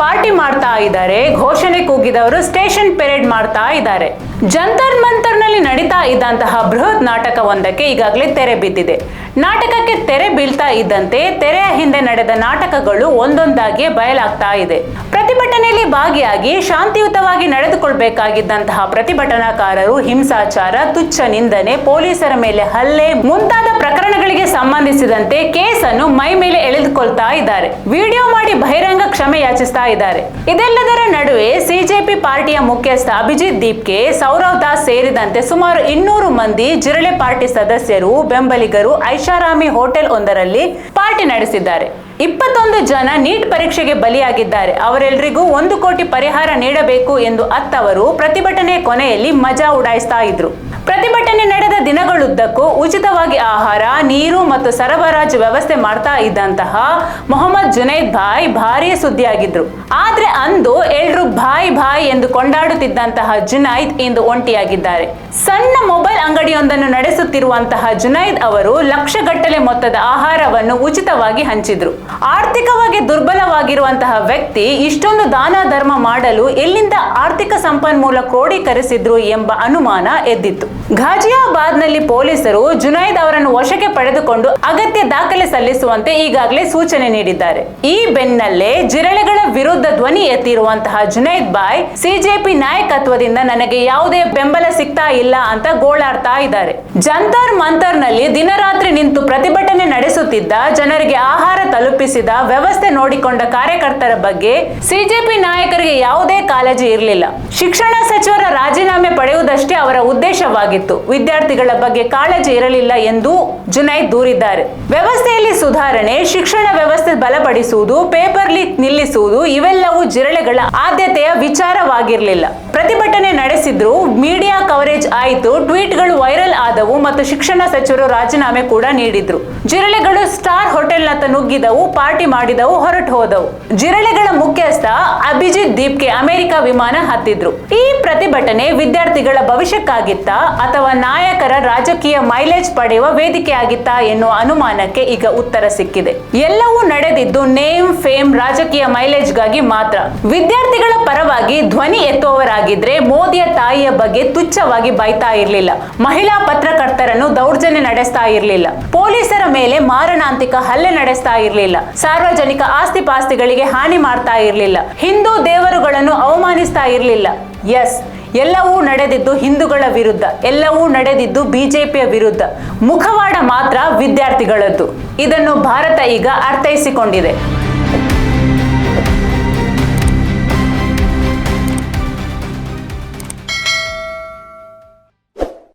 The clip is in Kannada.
ಪಾರ್ಟಿ ಮಾಡ್ತಾ ಇದ್ದಾರೆ, ಘೋಷಣೆ ಕೂಗಿದವರು ಸ್ಟೇಷನ್ ಪೆರೇಡ್ ಮಾಡ್ತಾ ಇದ್ದಾರೆ. ಜಂತರ್ ಮಂತರ್ನಲ್ಲಿ ನಡೀತಾ ಇದ್ದಂತಹ ಬೃಹತ್ ನಾಟಕವೊಂದಕ್ಕೆ ಈಗಾಗಲೇ ತೆರೆ ಬಿದ್ದಿದೆ. ನಾಟಕಕ್ಕೆ ತೆರೆ ಬೀಳ್ತಾ ಇದ್ದಂತೆ ತೆರೆಯ ಹಿಂದೆ ನಡೆದ ನಾಟಕಗಳು ಒಂದೊಂದಾಗಿ ಬಯಲಾಗ್ತಾ ಇದೆ. ಪ್ರತಿಭಟನೆಯಲ್ಲಿ ಭಾಗಿಯಾಗಿ ಶಾಂತಿಯುತವಾಗಿ ನಡೆದುಕೊಳ್ಬೇಕಾಗಿದ್ದಂತಹ ಪ್ರತಿಭಟನಾಕಾರರು ಹಿಂಸಾಚಾರ, ತುಚ್ಛ ನಿಂದನೆ, ಪೊಲೀಸರ ಮೇಲೆ ಹಲ್ಲೆ ಮುಂತಾದ ಪ್ರಕರಣಗಳಿಗೆ ಸಂಬಂಧಿಸಿದಂತೆ ಕೇಸನ್ನು ಮೈ ಮೇಲೆ ಎಳೆದುಕೊಳ್ತಾ ಇದ್ದಾರೆ. ವಿಡಿಯೋ ಮಾಡಿ ಬಹಿರಂಗ ಕ್ಷಮೆ ಯಾಚಿಸ್ತಾ ಇದ್ದಾರೆ. ಇದೆಲ್ಲದರ ನಡುವೆ ಸಿಜೆಪಿ ಪಾರ್ಟಿಯ ಮುಖ್ಯಸ್ಥ ಅಭಿಜಿತ್ ದೀಪ್ಗೆ, ಸೌರವ್ ದಾಸ್ ಸೇರಿದಂತೆ ಸುಮಾರು 200 ಮಂದಿ ಜಿರಳೆ ಪಾರ್ಟಿ ಸದಸ್ಯರು, ಬೆಂಬಲಿಗರು ಐಷಾರಾಮಿ ಹೋಟೆಲ್ ಒಂದರಲ್ಲಿ ಪಾರ್ಟಿ ನಡೆಸಿದ್ದಾರೆ. 21 ಜನ ನೀಟ್ ಪರೀಕ್ಷೆಗೆ ಬಲಿಯಾಗಿದ್ದಾರೆ. ಅವರೆಲ್ಲರಿಗೂ 1 ಕೋಟಿ ಪರಿಹಾರ ನೀಡಬೇಕು ಎಂದು ಅತ್ತವರು ಪ್ರತಿಭಟನೆಯ ಕೊನೆಯಲ್ಲಿ ಮಜಾ ಉಡಾಯಿಸ್ತಾ ಇದ್ರು. ಪ್ರತಿಭಟನೆ ನಡೆದ ದಿನಗಳುದ್ದಕ್ಕೂ ಉಚಿತವಾಗಿ ಆಹಾರ, ನೀರು ಮತ್ತು ಸರಬರಾಜು ವ್ಯವಸ್ಥೆ ಮಾಡ್ತಾ ಇದ್ದಂತಹ ಮೊಹಮ್ಮದ್ ಜುನೈದ್ ಭಾಯ್ ಭಾರೀ ಸುದ್ದಿಯಾಗಿದ್ರು. ಆದ್ರೆ ಅಂದು ಎಲ್ರು ಭಾಯ್ ಭಾಯ್ ಎಂದು ಕೊಂಡಾಡುತ್ತಿದ್ದಂತಹ ಜುನೈದ್ ಇಂದು ಒಂಟಿಯಾಗಿದ್ದಾರೆ. ಸಣ್ಣ ಮೊಬೈಲ್ ಅಂಗಡಿಯೊಂದನ್ನು ನಡೆಸುತ್ತಿರುವಂತಹ ಜುನೈದ್ ಅವರು ಲಕ್ಷಗಟ್ಟಲೆ ಮೊತ್ತದ ಆಹಾರವನ್ನು ಉಚಿತವಾಗಿ ಹಂಚಿದ್ರು. ಆರ್ಥಿಕವಾಗಿ ದುರ್ಬಲವಾಗಿರುವಂತಹ ವ್ಯಕ್ತಿ ಇಷ್ಟೊಂದು ದಾನ ಧರ್ಮ ಮಾಡಲು ಎಲ್ಲಿಂದ ಆರ್ಥಿಕ ಸಂಪನ್ಮೂಲ ಕ್ರೋಢೀಕರಿಸಿದ್ರು ಎಂಬ ಅನುಮಾನ ಎದ್ದಿತ್ತು. ಘಾಜಿಯಾಬಾದ್ನಲ್ಲಿ ಪೊಲೀಸರು ಜುನೈದ್ ಅವರನ್ನು ವಶಕ್ಕೆ ಪಡೆದುಕೊಂಡು ಅಗತ್ಯ ದಾಖಲೆ ಸಲ್ಲಿಸುವಂತೆ ಈಗಾಗಲೇ ಸೂಚನೆ ನೀಡಿದ್ದಾರೆ. ಈ ಬೆನ್ನಲ್ಲೇ ಜಿರಳೆಗಳ ವಿರುದ್ಧ ಧ್ವನಿ ಎತ್ತಿರುವಂತಹ ಜುನೈದ್ ಬಾಯ್ ಸಿಜೆಪಿ ನಾಯಕತ್ವದಿಂದ ನನಗೆ ಯಾವುದೇ ಬೆಂಬಲ ಸಿಗ್ತಾ ಇಲ್ಲ ಅಂತ ಗೋಳಾಡ್ತಾ ಇದ್ದಾರೆ. ಜಂತರ್ ಮಂತರ್ ನಲ್ಲಿ ದಿನರಾತ್ರಿ ನಿಂತು ಪ್ರತಿಭಟನೆ ನಡೆಸುತ್ತಿದ್ದ ಜನರಿಗೆ ಆಹಾರ ತಲುಪಿಸಿದ ವ್ಯವಸ್ಥೆ ನೋಡಿಕೊಂಡ ಕಾರ್ಯಕರ್ತರ ಬಗ್ಗೆ ಸಿಜೆಪಿ ನಾಯಕರಿಗೆ ಯಾವುದೇ ಕಾಳಜಿ ಇರಲಿಲ್ಲ. ಶಿಕ್ಷಣ ಸಚಿವರ ರಾಜೀನಾಮೆ ಪಡೆಯುವುದಷ್ಟೇ ಅವರ ಉದ್ದೇಶವಾಗಿತ್ತು. ವಿದ್ಯಾರ್ಥಿಗಳ ಬಗ್ಗೆ ಕಾಳಜಿ ಇರಲಿಲ್ಲ ಎಂದು ಜುನೈದ್ ದೂರಿದ್ದಾರೆ. ವ್ಯವಸ್ಥೆಯಲ್ಲಿ ಸುಧಾರಣೆ, ಶಿಕ್ಷಣ ವ್ಯವಸ್ಥೆ ಬಲಪಡಿಸುವುದು, ಪೇಪರ್ ಲೀಕ್ ನಿಲ್ಲಿಸುವುದು ಇವೆಲ್ಲವೂ ಜಿರಳೆಗಳ ಆದ್ಯತೆಯ ವಿಚಾರವಾಗಿರಲಿಲ್ಲ. ಪ್ರತಿಭಟನೆ ನಡೆಸಿದ್ರು, ಮೀಡಿಯಾ ಕವರೇಜ್ ಆಯಿತು, ಟ್ವೀಟ್ಗಳು ವೈರಲ್ ಆದವು ಮತ್ತು ಶಿಕ್ಷಣ ಸಚಿವರು ರಾಜೀನಾಮೆ ಕೂಡ ನೀಡಿದ್ರು. ಜಿರಳೆಗಳು ಸ್ಟಾರ್ ಹೋಟೆಲ್ನತ್ತ ನುಗ್ಗಿದವು, ಪಾರ್ಟಿ ಮಾಡಿದವು, ಹೊರಟು ಹೋದವು. ಜಿರಳೆಗಳ ಮುಖ್ಯಸ್ಥ ಅಭಿಜಿತ್ ದೀಪ್ಗೆ ಅಮೆರಿಕ ವಿಮಾನ ಹತ್ತಿದ್ರು. ಈ ಪ್ರತಿಭಟನೆ ವಿದ್ಯಾರ್ಥಿಗಳ ಭವಿಷ್ಯಕ್ಕಾಗಿತ್ತಾ ಅಥವಾ ನಾಯಕರ ರಾಜಕೀಯ ಮೈಲೇಜ್ ಪಡೆಯುವ ವೇದಿಕೆ ಆಗಿತ್ತಾ ಎನ್ನುವ ಅನುಮಾನಕ್ಕೆ ಈಗ ಉತ್ತರ ಸಿಕ್ಕಿದೆ. ಎಲ್ಲವೂ ನಡೆದಿದ್ದು ನೇಮ್, ಫೇಮ್, ರಾಜಕೀಯ ಮೈಲೇಜ್ಗಾಗಿ ಮಾತ್ರ. ವಿದ್ಯಾರ್ಥಿಗಳ ಪರವಾಗಿ ಧ್ವನಿ ಎತ್ತುವವರಾಗಿದ್ರೆ ಮೋದಿಯ ತಾಯಿಯ ಬಗ್ಗೆ ತುಚ್ಛವಾಗಿ ಬೈತಾ ಇರಲಿಲ್ಲ. ಮಹಿಳಾ ಪತ್ರಕರ್ತರನ್ನು ದೌರ್ಜನ್ಯ ನಡೆಸ್ತಾ ಇರಲಿಲ್ಲ. ಪೊಲೀಸರ ಮೇಲೆ ಮಾರಣಾಂತಿಕ ಹಲ್ಲೆ ನಡೆಸ್ತಾ ಇರಲಿಲ್ಲ. ಸಾರ್ವಜನಿಕ ಆಸ್ತಿ ಪಾಸ್ತಿಗಳಿಗೆ ಹಾನಿ ಮಾಡ್ತಾ ಇರಲಿಲ್ಲ. ಹಿಂದೂ ದೇವರುಗಳನ್ನು ಅವಮಾನಿಸ್ತಾ ಇರಲಿಲ್ಲ. ಎಸ್, ಎಲ್ಲವೂ ನಡೆದಿದ್ದು ಹಿಂದೂಗಳ ವಿರುದ್ಧ, ಎಲ್ಲವೂ ನಡೆದಿದ್ದು ಬಿಜೆಪಿಯ ವಿರುದ್ಧ. ಮುಖವಾಡ ಮಾತ್ರ ವಿದ್ಯಾರ್ಥಿಗಳದ್ದು. ಇದನ್ನು ಭಾರತ ಈಗ ಅರ್ಥೈಸಿಕೊಂಡಿದೆ.